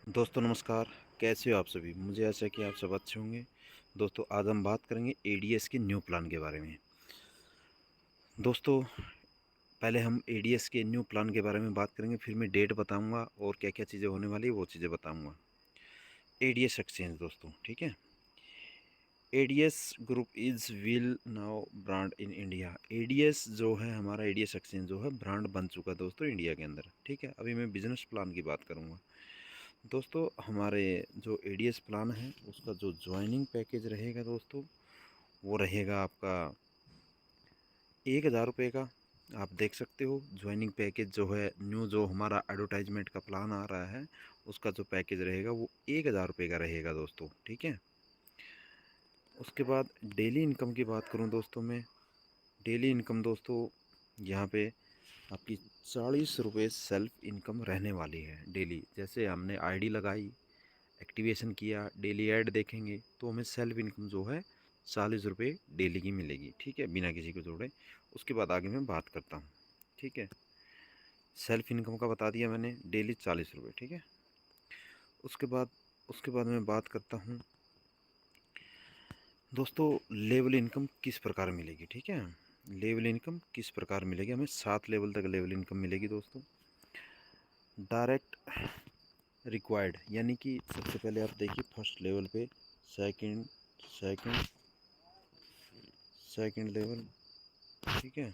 दोस्तों नमस्कार। कैसे हो आप सभी? मुझे आशा है कि आप सब अच्छे होंगे। दोस्तों आज हम बात करेंगे एडीएस के न्यू प्लान के बारे में। दोस्तों पहले हम एडीएस के न्यू प्लान के बारे में बात करेंगे, फिर मैं डेट बताऊंगा और क्या क्या चीज़ें होने वाली है वो चीज़ें बताऊंगा। एडीएस एक्सचेंज दोस्तों, ठीक है। ADS group is will now brand in India. ADS जो है, हमारा एडीएस एक्सचेंज जो है ब्रांड बन चुका है दोस्तों इंडिया के अंदर, ठीक है। अभी मैं बिजनेस प्लान की बात करूँगा। दोस्तों हमारे जो एडीएस प्लान है उसका जो ज्वाइनिंग पैकेज रहेगा दोस्तों, वो रहेगा आपका 1000 रुपये का। आप देख सकते हो ज्वाइनिंग पैकेज जो है, न्यू जो हमारा एडवर्टाइजमेंट का प्लान आ रहा है उसका जो पैकेज रहेगा वो 1000 रुपये का रहेगा दोस्तों, ठीक है। उसके बाद डेली इनकम की बात करूं दोस्तों मैं, डेली इनकम दोस्तों यहाँ पे आपकी 40 रुपये सेल्फ इनकम रहने वाली है डेली। जैसे हमने आईडी लगाई, एक्टिवेशन किया, डेली ऐड देखेंगे तो हमें सेल्फ इनकम जो है 40 रुपये डेली की मिलेगी, ठीक है, बिना किसी को जोड़े। उसके बाद आगे मैं बात करता हूँ, ठीक है। सेल्फ इनकम का बता दिया मैंने, डेली 40 रुपये, ठीक है। उसके बाद मैं बात करता हूँ दोस्तों लेवल इनकम किस प्रकार मिलेगी, ठीक है। लेवल इनकम किस प्रकार मिलेगी, हमें 7 लेवल तक लेवल इनकम मिलेगी दोस्तों। डायरेक्ट रिक्वायर्ड यानी कि सबसे पहले आप देखिए फर्स्ट लेवल पे, सेकंड सेकंड सेकंड लेवल, ठीक है।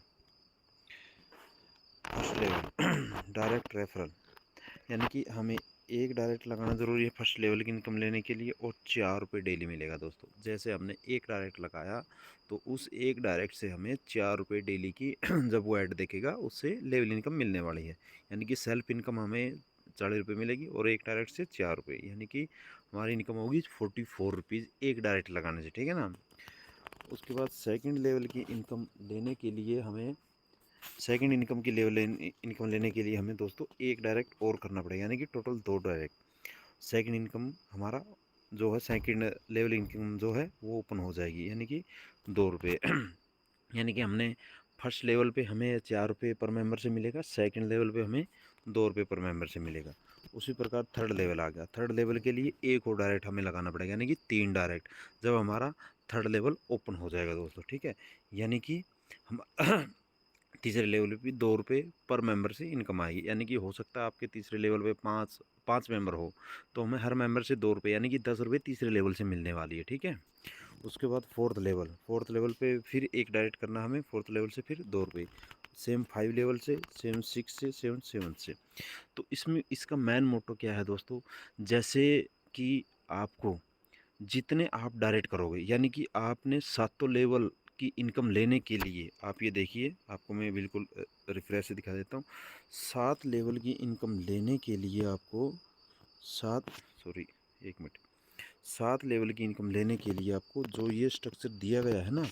फर्स्ट लेवल डायरेक्ट रेफरल यानी कि हमें एक डायरेक्ट लगाना ज़रूरी है फर्स्ट लेवल की इनकम लेने के लिए, और 4 रुपये डेली मिलेगा दोस्तों। जैसे हमने एक डायरेक्ट लगाया तो उस एक डायरेक्ट से हमें 4 रुपये डेली की जब वो ऐड देखेगा उससे लेवल इनकम मिलने वाली है। यानी कि सेल्फ इनकम हमें 40 रुपये मिलेगी और एक डायरेक्ट से 4 रुपये, यानी कि हमारी इनकम होगी 44 रुपीज़ एक डायरेक्ट लगाने से, ठीक है ना। उसके बाद सेकंड लेवल की इनकम लेने के लिए हमें, सेकंड इनकम की लेवल इनकम लेने के लिए हमें दोस्तों एक डायरेक्ट और करना पड़ेगा, यानी कि टोटल 2 डायरेक्ट। सेकंड इनकम हमारा जो है, सेकंड लेवल इनकम जो है वो ओपन हो जाएगी, यानी कि 2 रुपये। यानी कि हमने फर्स्ट लेवल पे हमें 4 रुपये पर मेंबर से मिलेगा, सेकंड लेवल पे हमें 2 रुपये पर मेंबर से मिलेगा। उसी प्रकार थर्ड लेवल आ गया, थर्ड लेवल के लिए एक और डायरेक्ट हमें लगाना पड़ेगा, यानी कि 3 डायरेक्ट जब हमारा थर्ड लेवल ओपन हो जाएगा दोस्तों, ठीक है। यानी कि हम तीसरे लेवल पे भी 2 रुपये पर मेंबर से इनकम आएगी। यानी कि हो सकता है आपके तीसरे लेवल पे पाँच पाँच मेंबर हो तो हमें हर मेंबर से 2 रुपये यानी कि 10 रुपये तीसरे लेवल से मिलने वाली है, ठीक है। उसके बाद फोर्थ लेवल पे फिर एक डायरेक्ट करना हमें, फोर्थ लेवल से फिर 2 रुपये, सेम 5 लेवल से, सेम 6 से, सेम 7 से। तो इसमें इसका मेन मोटो क्या है दोस्तों, जैसे कि आपको जितने आप डायरेक्ट करोगे, यानी कि आपने सातों लेवल की इनकम लेने के लिए, आप ये देखिए आपको मैं बिल्कुल रिफ्रेश से दिखा देता हूँ। 7 लेवल की इनकम लेने के लिए आपको सात सॉरी एक मिनट 7 लेवल की इनकम लेने के लिए आपको जो ये स्ट्रक्चर दिया गया है ना,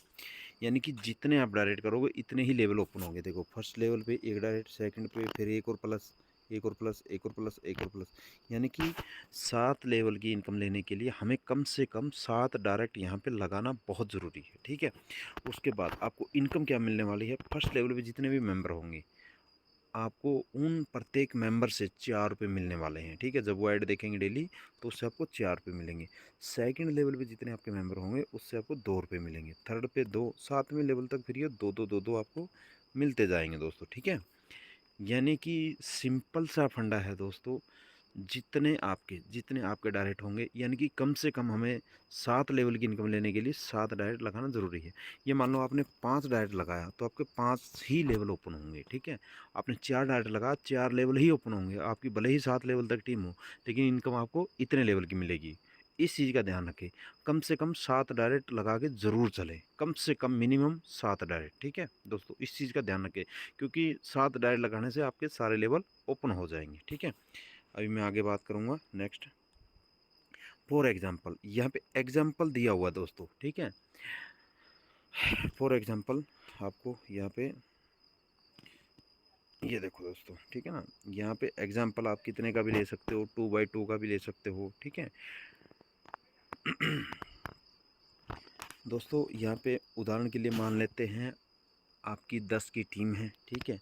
यानी कि जितने आप डायरेक्ट करोगे इतने ही लेवल ओपन होंगे। देखो फर्स्ट लेवल पे एक डायरेक्ट, सेकंड पे फिर एक और प्लस, एक और प्लस, एक और प्लस, एक और प्लस, यानी कि 7 लेवल की इनकम लेने के लिए हमें कम से कम 7 डायरेक्ट यहाँ पे लगाना बहुत ज़रूरी है, ठीक है। उसके बाद आपको इनकम क्या मिलने वाली है, फर्स्ट लेवल पे जितने भी मेंबर होंगे आपको उन प्रत्येक मेंबर से 4 रुपये मिलने वाले हैं, ठीक है। जब वो ऐड देखेंगे डेली तो उससे आपको 4 रुपये मिलेंगे। सेकंड लेवल पे जितने आपके मेंबर होंगे उससे आपको 2 रुपये मिलेंगे, थर्ड पे 2, सातवें लेवल तक फिर ये दो दो दो दो आपको मिलते जाएंगे दोस्तों, ठीक है। यानी कि सिंपल सा फंडा है दोस्तों, जितने आपके डायरेक्ट होंगे, यानी कि कम से कम हमें 7 लेवल की इनकम लेने के लिए 7 डायरेक्ट लगाना ज़रूरी है। ये मान लो आपने 5 डायरेक्ट लगाया तो आपके 5 ही लेवल ओपन होंगे, ठीक है। आपने 4 डायरेक्ट लगाया, 4 लेवल ही ओपन होंगे, आपकी भले ही 7 लेवल तक टीम हो लेकिन इनकम आपको इतने लेवल की मिलेगी। इस चीज़ का ध्यान रखें, कम से कम 7 डायरेक्ट लगा के ज़रूर चलें, कम से कम मिनिमम 7 डायरेक्ट, ठीक है दोस्तों। इस चीज़ का ध्यान रखें क्योंकि 7 डायरेक्ट लगाने से आपके सारे लेवल ओपन हो जाएंगे, ठीक है। अभी मैं आगे बात करूँगा नेक्स्ट। फॉर एग्जांपल यहाँ पे एग्जांपल दिया हुआ दोस्तों, ठीक है। फॉर एग्जांपल आपको यहाँ पे ये देखो दोस्तों, ठीक है ना, यहाँ पे एग्जांपल आप कितने का भी ले सकते हो, 2x2 का भी ले सकते हो, ठीक है। दोस्तों यहाँ पे उदाहरण के लिए मान लेते हैं आपकी 10 की टीम है, ठीक है।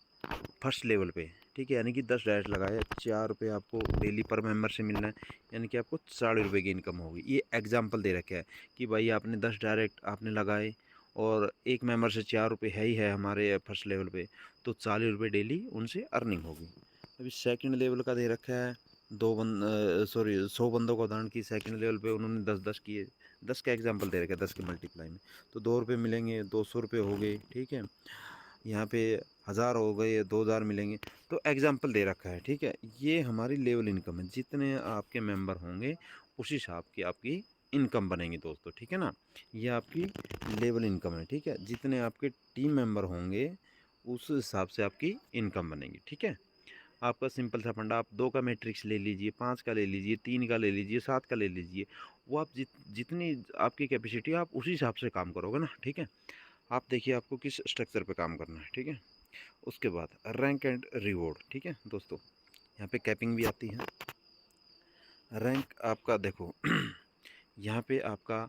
फर्स्ट लेवल पे ठीक है, यानी कि 10 डायरेक्ट लगाए, 4 रुपये आपको डेली पर मेंबर से मिलना है, यानी कि आपको 40 रुपये की इनकम होगी। ये एग्जांपल दे रखा है कि भाई आपने 10 डायरेक्ट आपने लगाए और एक मेंबर से 4 रुपये है ही है हमारे फर्स्ट लेवल पे, तो 40 रुपये डेली उनसे अर्निंग होगी। अभी सेकंड लेवल का दे रखा है, 100 बंदों का उदाहरण की सेकंड लेवल पे उन्होंने 10-10 किए, 10 का एग्जाम्पल दे रखा है, 10 के मल्टीप्लाई में, तो 2 रुपये मिलेंगे, 200 रुपये हो गए, ठीक है। यहाँ पे 1000 हो गए, 2000 मिलेंगे, तो एग्जाम्पल दे रखा है, ठीक है। ये हमारी लेवल इनकम है, जितने आपके मेंबर होंगे उस हिसाब की आपकी इनकम बनेगी दोस्तों, ठीक है ना। ये आपकी लेवल इनकम है, ठीक है। जितने आपके टीम मेंबर होंगे उस हिसाब से आपकी इनकम बनेगी, ठीक है। आपका सिंपल सा फंडा, आप 2 का मैट्रिक्स ले लीजिए, 5 का ले लीजिए, 3 का ले लीजिए, 7 का ले लीजिए, वो आप जितनी आपकी कैपेसिटी है आप उसी हिसाब से काम करोगे ना, ठीक है। आप देखिए आपको किस स्ट्रक्चर पे काम करना है, ठीक है। उसके बाद रैंक एंड रिवॉर्ड, ठीक है दोस्तों, यहाँ पे कैपिंग भी आती है। रैंक आपका देखो यहाँ पे आपका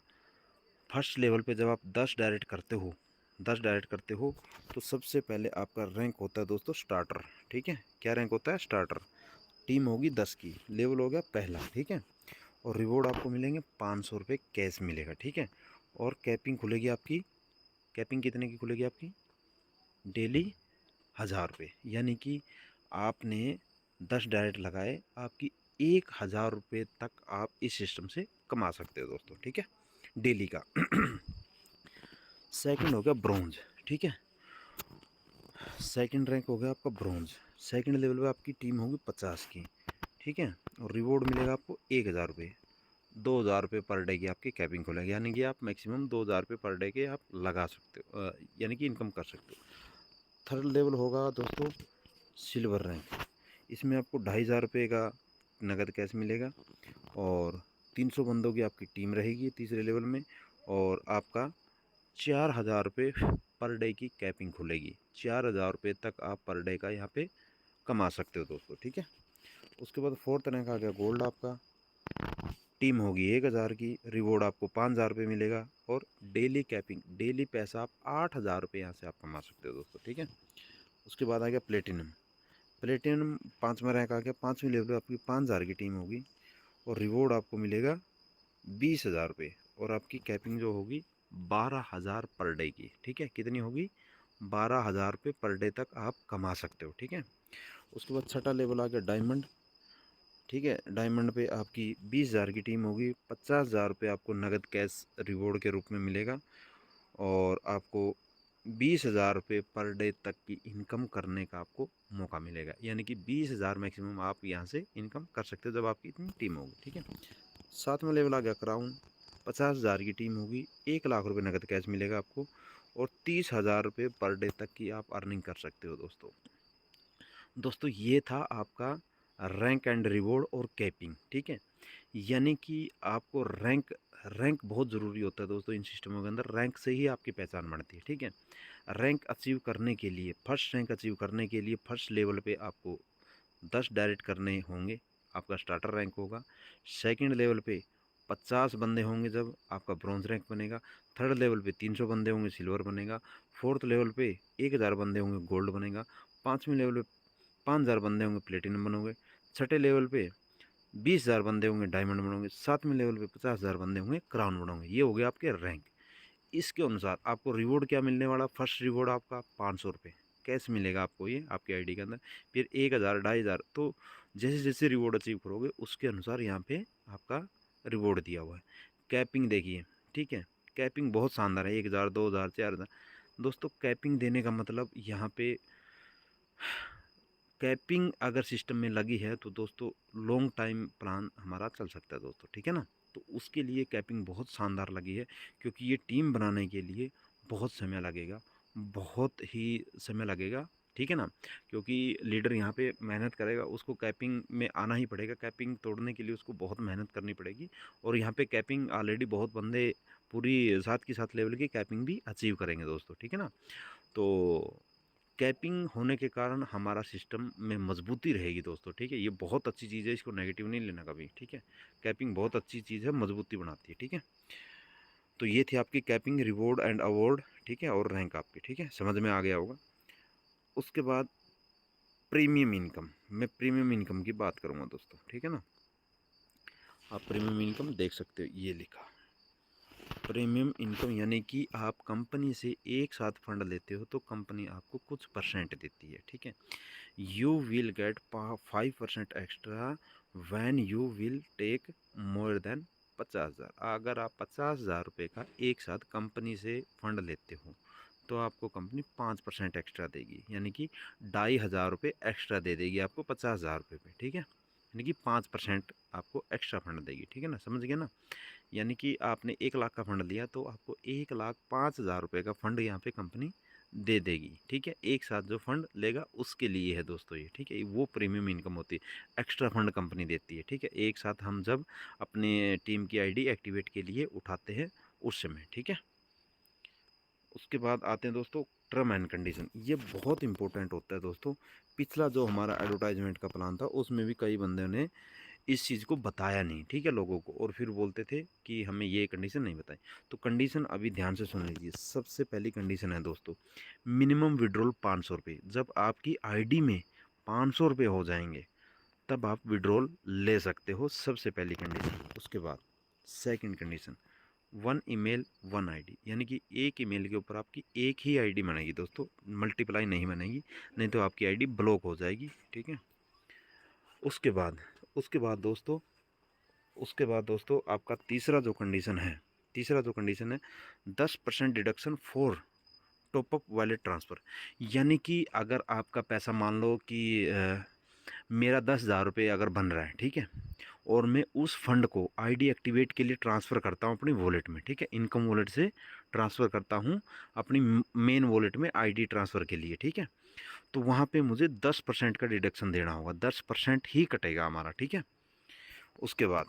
फर्स्ट लेवल पे जब आप 10 डायरेक्ट करते हो, 10 डायरेक्ट करते हो तो सबसे पहले आपका रैंक होता है दोस्तों स्टार्टर, ठीक है। क्या रैंक होता है? स्टार्टर। टीम होगी 10 की, लेवल हो गया पहला, ठीक है। और रिवॉर्ड आपको मिलेंगे 500 रुपये कैश मिलेगा, ठीक है। और कैपिंग खुलेगी आपकी, कैपिंग कितने की खुलेगी आपकी? डेली 1000 रुपये, यानी कि आपने 10 डायरेक्ट लगाए, आपकी 1000 रुपये तक आप इस सिस्टम से कमा सकते हो दोस्तों, ठीक है, डेली का। सेकंड हो गया ब्रोंज, ठीक है। सेकंड रैंक हो गया आपका ब्रोंज। सेकंड लेवल पे आपकी टीम होगी 50 की, ठीक है। और रिवॉर्ड मिलेगा आपको 1000 रुपये। 2000 रुपये पर डे की आपकी कैपिंग खुलेगी, यानी कि आप मैक्सिमम 2000 रुपये पर डे के आप लगा सकते हो, यानी कि इनकम कर सकते हो। थर्ड लेवल होगा दोस्तों सिल्वर रैंक। इसमें आपको 2500 रुपये का नगद कैश मिलेगा और 300 बंदों की आपकी टीम रहेगी तीसरे लेवल में, और आपका 4000 रुपये पर डे की कैपिंग खुलेगी। 4000 रुपये तक आप पर डे का यहाँ पे कमा सकते हो दोस्तों, ठीक है। उसके बाद फोर्थ रैंक आ गया गोल्ड आपका। टीम होगी 1000 की, रिवॉर्ड आपको 5000 रुपये मिलेगा और डेली कैपिंग, डेली पैसा आप 8000 रुपये यहाँ से आप कमा सकते हो दोस्तों, ठीक है। उसके बाद आ गया प्लेटिनम। प्लेटिनम 5वां रैंक आ गया। 5वीं लेवल पे आपकी 5000 की टीम होगी और रिवॉर्ड आपको मिलेगा 20,000 रुपये और आपकी कैपिंग जो होगी 12,000 पर डे की, ठीक है। कितनी होगी? 12,000 रुपये पर डे तक आप कमा सकते हो, ठीक है। उसके बाद छठा लेवल आ गया डायमंड, ठीक है। डायमंड पे आपकी 20,000 की टीम होगी, 50,000 रुपये आपको नगद कैश रिवॉर्ड के रूप में मिलेगा और आपको 20,000 रुपये पर डे तक की इनकम करने का आपको मौका मिलेगा, यानी कि 20,000 मैक्सिमम आप यहाँ से इनकम कर सकते हो जब आपकी इतनी टीम होगी, ठीक है। 7वां लेवल आ गया क्राउन। 50,000 की टीम होगी, 1,00,000 रुपये नगद कैश मिलेगा आपको और 30,000 रुपये पर डे तक की आप अर्निंग कर सकते हो दोस्तों। दोस्तों ये था आपका रैंक एंड रिवॉर्ड और कैपिंग, ठीक है। यानी कि आपको रैंक रैंक बहुत ज़रूरी होता है दोस्तों इन सिस्टमों के अंदर। रैंक से ही आपकी पहचान बढ़ती है, ठीक है। रैंक अचीव करने के लिए, फर्स्ट रैंक अचीव करने के लिए फर्स्ट लेवल पे आपको 10 डायरेक्ट करने होंगे, आपका स्टार्टर रैंक होगा। सेकंड लेवल पे 50 बंदे होंगे जब आपका ब्रॉन्ज रैंक बनेगा। थर्ड लेवल पे 300 बंदे होंगे, सिल्वर बनेगा। फोर्थ लेवल पे 1000 बंदे होंगे, गोल्ड बनेगा। 5वीं लेवल पे 5000 बंदे होंगे, प्लेटिनम बनोगे। छठे लेवल पे 20,000 बंदे होंगे, डायमंड बनोगे। 7वें लेवल पे 50,000 बंदे होंगे, क्राउन बनोगे। ये हो गए आपके रैंक। इसके अनुसार आपको रिवॉर्ड क्या मिलने वाला? फर्स्ट रिवॉर्ड आपका 500 रुपये कैश मिलेगा आपको, ये आपके आईडी के अंदर। फिर 1000, 2500, तो जैसे जैसे रिवॉर्ड अचीव करोगे उसके अनुसार यहाँ पे आपका रिवॉर्ड दिया हुआ है। कैपिंग देखिए, ठीक है। कैपिंग बहुत शानदार है, 1000, 2000, 4000। दोस्तों कैपिंग देने का मतलब यहाँ पे, कैपिंग अगर सिस्टम में लगी है तो दोस्तों लॉन्ग टाइम प्लान हमारा चल सकता है दोस्तों, ठीक है ना। तो उसके लिए कैपिंग बहुत शानदार लगी है, क्योंकि ये टीम बनाने के लिए बहुत समय लगेगा, बहुत ही समय लगेगा, ठीक है ना। क्योंकि लीडर यहाँ पे मेहनत करेगा, उसको कैपिंग में आना ही पड़ेगा। कैपिंग तोड़ने के लिए उसको बहुत मेहनत करनी पड़ेगी और यहाँ पे कैपिंग ऑलरेडी बहुत बंदे पूरी साथ की साथ लेवल की कैपिंग भी अचीव करेंगे दोस्तों, ठीक है ना। तो कैपिंग होने के कारण हमारा सिस्टम में मजबूती रहेगी दोस्तों, ठीक है। ये बहुत अच्छी चीज़ है, इसको नेगेटिव नहीं लेना कभी, ठीक है। कैपिंग बहुत अच्छी चीज़ है, मजबूती बनाती है, ठीक है। तो ये थी आपकी कैपिंग, रिवॉर्ड एंड अवार्ड, ठीक है, और रैंक आपकी, ठीक है, समझ में आ गया होगा। उसके बाद प्रीमियम इनकम, मैं प्रीमियम इनकम की बात करूँगा दोस्तों, ठीक है ना। आप प्रीमियम इनकम देख सकते हो, ये लिखा प्रीमियम इनकम, यानी कि आप कंपनी से एक साथ फंड लेते हो तो कंपनी आपको कुछ परसेंट देती है, ठीक है। You will get 5% extra when you will take more than 50,000। अगर आप 50,000 रुपये का एक साथ कंपनी से फंड लेते हो तो आपको कंपनी 5% एक्स्ट्रा देगी, यानी कि 2,500 रुपये एक्स्ट्रा दे देगी आपको 50,000 रुपये पे, ठीक है। यानी कि 5% आपको एक्स्ट्रा फंड देगी, ठीक है ना, समझ गए ना। यानी कि आपने 1 लाख का फंड लिया तो आपको 1,05,000 रुपये का फंड यहाँ पे कंपनी दे देगी, ठीक है। एक साथ जो फंड लेगा उसके लिए है दोस्तों ये, ठीक है। वो प्रीमियम इनकम होती है, एक्स्ट्रा फंड कंपनी देती है, ठीक है। एक साथ हम जब अपने टीम की आईडी एक्टिवेट के लिए उठाते हैं उस समय, ठीक है। उसके बाद आते हैं दोस्तों टर्म एंड कंडीशन, ये बहुत इंपॉर्टेंट होता है दोस्तों। पिछला जो हमारा एडवर्टाइजमेंट का प्लान था उसमें भी कई बंदों ने इस चीज़ को बताया नहीं, ठीक है, लोगों को, और फिर बोलते थे कि हमें ये कंडीशन नहीं बताई। तो कंडीशन अभी ध्यान से सुन लीजिए। सबसे पहली कंडीशन है दोस्तों, मिनिमम विड्रॉल 500 रुपये। जब आपकी आईडी में 500 रुपये हो जाएंगे तब आप विड्रॉल ले सकते हो, सबसे पहली कंडीशन। उसके बाद सेकंड कंडीशन, 1 ईमेल 1 आईडी, यानी कि एक ईमेल के ऊपर आपकी एक ही आईडी बनेगी दोस्तों, मल्टीप्लाई नहीं बनेगी, नहीं तो आपकी आईडी ब्लॉक हो जाएगी, ठीक है। उसके बाद दोस्तों आपका तीसरा जो कंडीशन है 10% deduction for top up wallet transfer. यानी कि अगर आपका पैसा, मान लो कि मेरा 10,000 रुपये अगर बन रहा है, ठीक है, और मैं उस फंड को आईडी एक्टिवेट के लिए ट्रांसफ़र करता हूँ अपनी वॉलेट में, ठीक है, इनकम वॉलेट से ट्रांसफ़र करता हूँ अपनी मेन वॉलेट में आईडी ट्रांसफ़र के लिए, ठीक है। तो वहाँ पे मुझे 10% का डिडक्शन देना होगा, 10% ही कटेगा हमारा, ठीक है। उसके बाद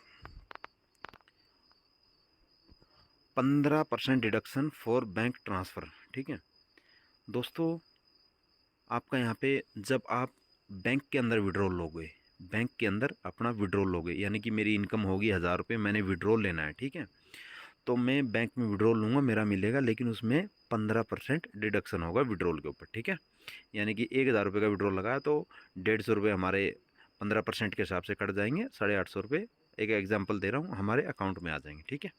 15% डिडक्शन फॉर बैंक ट्रांसफ़र, ठीक है दोस्तों। आपका यहाँ पे जब आप बैंक के अंदर विड्रॉल लोगे, बैंक के अंदर अपना विड्रॉल लोगे, यानी कि मेरी इनकम होगी 1,000 रुपये, मैंने विड्रॉल लेना है, ठीक है, तो मैं बैंक में विड्रॉल लूँगा, मेरा मिलेगा, लेकिन उसमें 15% डिडक्शन होगा विड्रॉल के ऊपर, ठीक है। यानी कि 1,000 रुपये का विड्रॉल लगाया तो 150 रुपये हमारे 15% के हिसाब से कट जाएंगे, 850 रुपये, एक एग्जाम्पल दे रहा हूँ, हमारे अकाउंट में आ जाएंगे, ठीक है।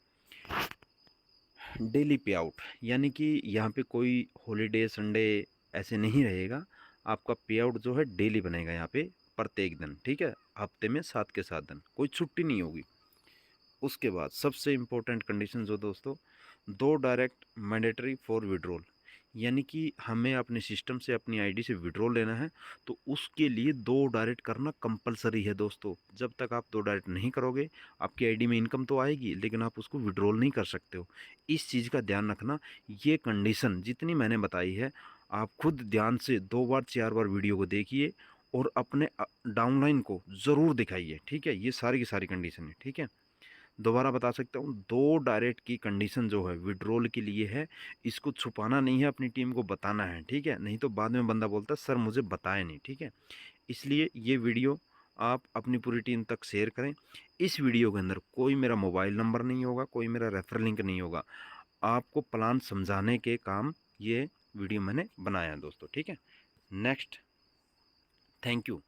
डेली पे आउट, यानी कि यहाँ पे कोई हॉलीडे संडे ऐसे नहीं रहेगा, आपका पे आउट जो है डेली बनेगा यहाँ पे, प्रत्येक दिन, ठीक है। हफ्ते में 7 के 7 दिन, कोई छुट्टी नहीं होगी। उसके बाद सबसे इम्पोर्टेंट कंडीशन जो दोस्तों, 2 डायरेक्ट मैंडेटरी फॉर विड्रॉल, यानी कि हमें अपने सिस्टम से अपनी आईडी से विड्रॉल लेना है तो उसके लिए 2 डायरेक्ट करना कंपलसरी है दोस्तों। जब तक आप 2 डायरेक्ट नहीं करोगे आपकी आईडी में इनकम तो आएगी लेकिन आप उसको विड्रॉल नहीं कर सकते हो। इस चीज़ का ध्यान रखना। ये कंडीशन जितनी मैंने बताई है आप खुद ध्यान से 2 बार 4 बार वीडियो को देखिए और अपने डाउनलाइन को ज़रूर दिखाइए, ठीक है। ये सारी की सारी कंडीशन है, ठीक है। दोबारा बता सकता हूँ, 2 डायरेक्ट की कंडीशन जो है विड्रॉल के लिए है, इसको छुपाना नहीं है, अपनी टीम को बताना है, ठीक है। नहीं तो बाद में बंदा बोलता है सर मुझे बताया नहीं, ठीक है। इसलिए ये वीडियो आप अपनी पूरी टीम तक शेयर करें। इस वीडियो के अंदर कोई मेरा मोबाइल नंबर नहीं होगा, कोई मेरा रेफर लिंक नहीं होगा, आपको प्लान समझाने के काम ये वीडियो मैंने बनाया है दोस्तों, ठीक है। नेक्स्ट, थैंक यू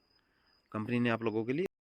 कंपनी ने आप लोगों के लिए